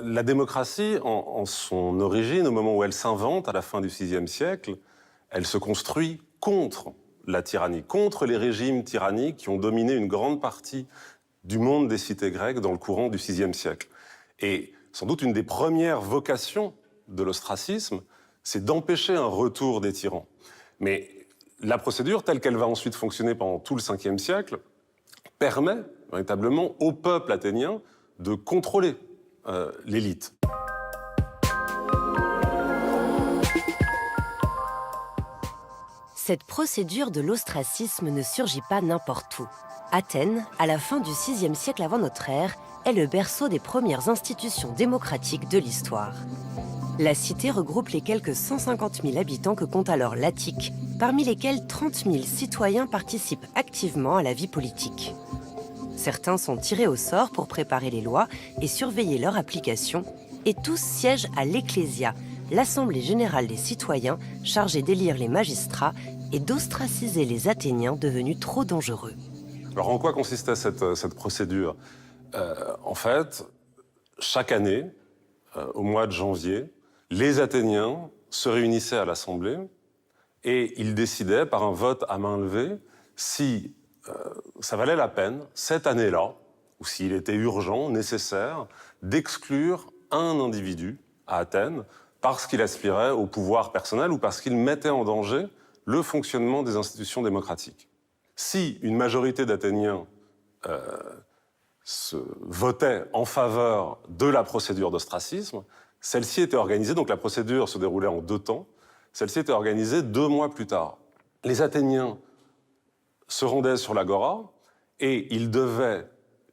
La démocratie, en son origine, au moment où elle s'invente, à la fin du VIe siècle, elle se construit contre la tyrannie, contre les régimes tyranniques qui ont dominé une grande partie du monde des cités grecques dans le courant du VIe siècle. Et sans doute une des premières vocations de l'ostracisme, c'est d'empêcher un retour des tyrans. Mais la procédure, telle qu'elle va ensuite fonctionner pendant tout le Ve siècle, permet véritablement au peuple athénien de contrôler l'élite. Cette procédure de l'ostracisme ne surgit pas n'importe où. Athènes, à la fin du VIe siècle avant notre ère, est le berceau des premières institutions démocratiques de l'histoire. La cité regroupe les quelques 150 000 habitants que compte alors l'Attique, parmi lesquels 30 000 citoyens participent activement à la vie politique. Certains sont tirés au sort pour préparer les lois et surveiller leur application, et tous siègent à l'Ecclésia, l'Assemblée générale des citoyens chargée d'élire les magistrats et d'ostraciser les Athéniens devenus trop dangereux. Alors en quoi consistait cette procédure? En fait, chaque année, au mois de janvier, les Athéniens se réunissaient à l'Assemblée et ils décidaient par un vote à main levée si ça valait la peine, cette année-là, ou s'il était urgent, nécessaire, d'exclure un individu à Athènes parce qu'il aspirait au pouvoir personnel ou parce qu'il mettait en danger le fonctionnement des institutions démocratiques. Si une majorité d'Athéniens se votait en faveur de la procédure d'ostracisme, celle-ci était organisée, donc la procédure se déroulait en 2 temps, celle-ci était organisée 2 mois plus tard. Les Athéniens se rendaient sur l'agora et ils devaient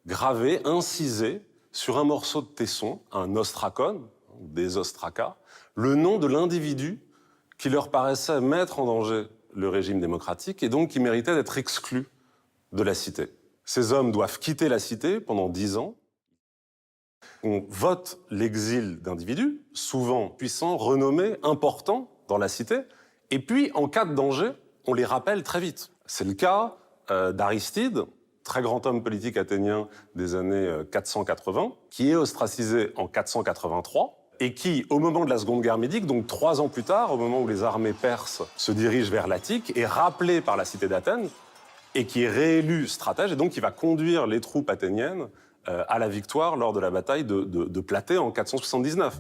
graver, inciser sur un morceau de tesson, un ostrakon, des ostracas, le nom de l'individu qui leur paraissait mettre en danger le régime démocratique et donc qui méritait d'être exclu de la cité. Ces hommes doivent quitter la cité pendant 10 ans. On vote l'exil d'individus, souvent puissants, renommés, importants dans la cité, et puis, en cas de danger, on les rappelle très vite. C'est le cas d'Aristide, très grand homme politique athénien des années 480, qui est ostracisé en 483, et qui, au moment de la Seconde Guerre médique, donc 3 ans plus tard, au moment où les armées perses se dirigent vers l'Attique, est rappelé par la cité d'Athènes, et qui est réélu stratège, et donc qui va conduire les troupes athéniennes à la victoire lors de la bataille de Platée en 479.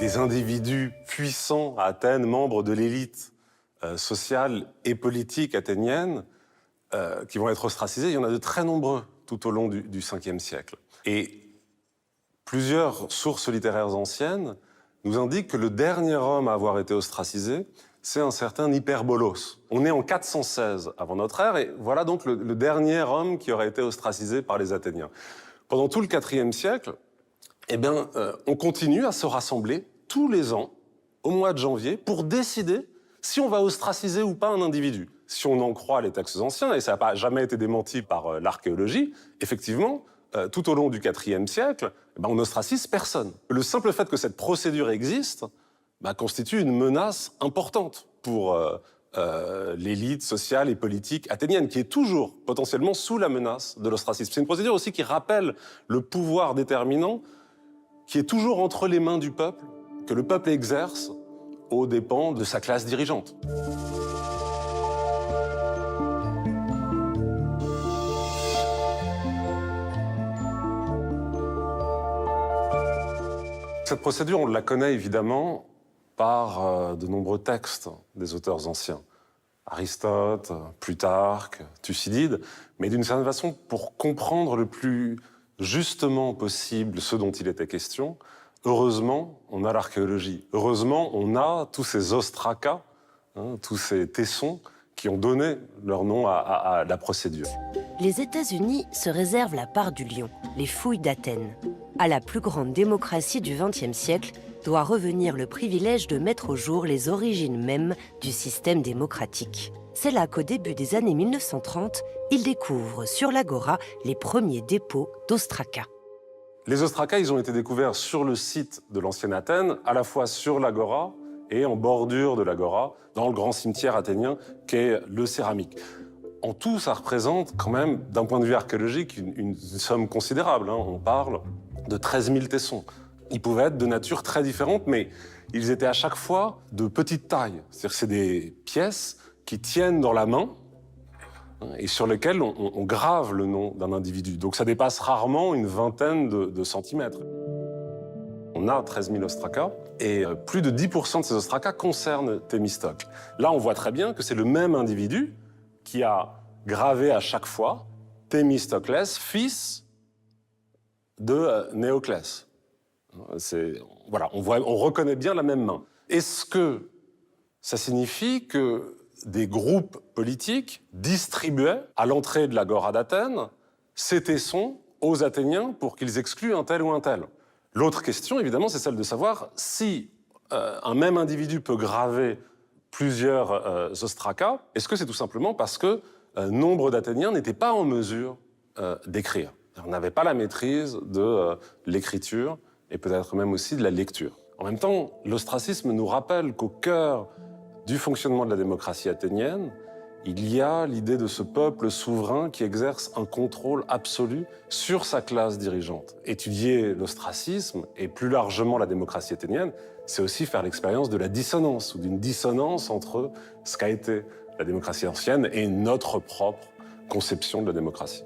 Des individus puissants à Athènes, membres de l'élite sociale et politique athénienne, qui vont être ostracisés, il y en a de très nombreux tout au long du Ve siècle. Et plusieurs sources littéraires anciennes nous indiquent que le dernier homme à avoir été ostracisé, c'est un certain Hyperbolos. On est en 416 avant notre ère, et voilà donc le dernier homme qui aurait été ostracisé par les Athéniens. Pendant tout le IVe siècle, on continue à se rassembler tous les ans, au mois de janvier, pour décider si on va ostraciser ou pas un individu. Si on en croit les textes anciens, et ça n'a pas jamais été démenti par l'archéologie, effectivement, tout au long du IVe siècle, on n'ostracise personne. Le simple fait que cette procédure existe constitue une menace importante pour l'élite sociale et politique athénienne, qui est toujours potentiellement sous la menace de l'ostracisme. C'est une procédure aussi qui rappelle le pouvoir déterminant qui est toujours entre les mains du peuple, que le peuple exerce aux dépens de sa classe dirigeante. Cette procédure, on la connaît évidemment par de nombreux textes des auteurs anciens. Aristote, Plutarque, Thucydide, mais d'une certaine façon, pour comprendre le plus justement possible ce dont il était question, heureusement, on a l'archéologie. Heureusement, on a tous ces ostracas, tous ces tessons qui ont donné leur nom à la procédure. Les États-Unis se réservent la part du lion, les fouilles d'Athènes. À la plus grande démocratie du XXe siècle doit revenir le privilège de mettre au jour les origines mêmes du système démocratique. C'est là qu'au début des années 1930, ils découvrent sur l'Agora les premiers dépôts d'ostracas. Les ostracas, ils ont été découverts sur le site de l'ancienne Athènes, à la fois sur l'Agora et en bordure de l'agora, dans le grand cimetière athénien qu'est le Céramique. En tout, ça représente quand même, d'un point de vue archéologique, une somme considérable. On parle de 13 000 tessons. Ils pouvaient être de nature très différente, mais ils étaient à chaque fois de petite taille. C'est-à-dire que c'est des pièces qui tiennent dans la main et sur lesquelles on grave le nom d'un individu. Donc ça dépasse rarement une vingtaine de centimètres. On a 13 000 ostracas, et plus de 10% de ces ostracas concernent Thémistocle. Là, on voit très bien que c'est le même individu qui a gravé à chaque fois Thémistoclès, fils de Néoclès. Voilà, on reconnaît bien la même main. Est-ce que ça signifie que des groupes politiques distribuaient à l'entrée de l'agora d'Athènes ces tessons aux Athéniens pour qu'ils excluent un tel ou un tel? L'autre question, évidemment, c'est celle de savoir si un même individu peut graver plusieurs ostracas. Est-ce que c'est tout simplement parce que nombre d'Athéniens n'étaient pas en mesure d'écrire? On n'avait pas la maîtrise de l'écriture et peut-être même aussi de la lecture. En même temps, l'ostracisme nous rappelle qu'au cœur du fonctionnement de la démocratie athénienne, il y a l'idée de ce peuple souverain qui exerce un contrôle absolu sur sa classe dirigeante. Étudier l'ostracisme et plus largement la démocratie athénienne, c'est aussi faire l'expérience de la dissonance ou d'une dissonance entre ce qu'a été la démocratie ancienne et notre propre conception de la démocratie.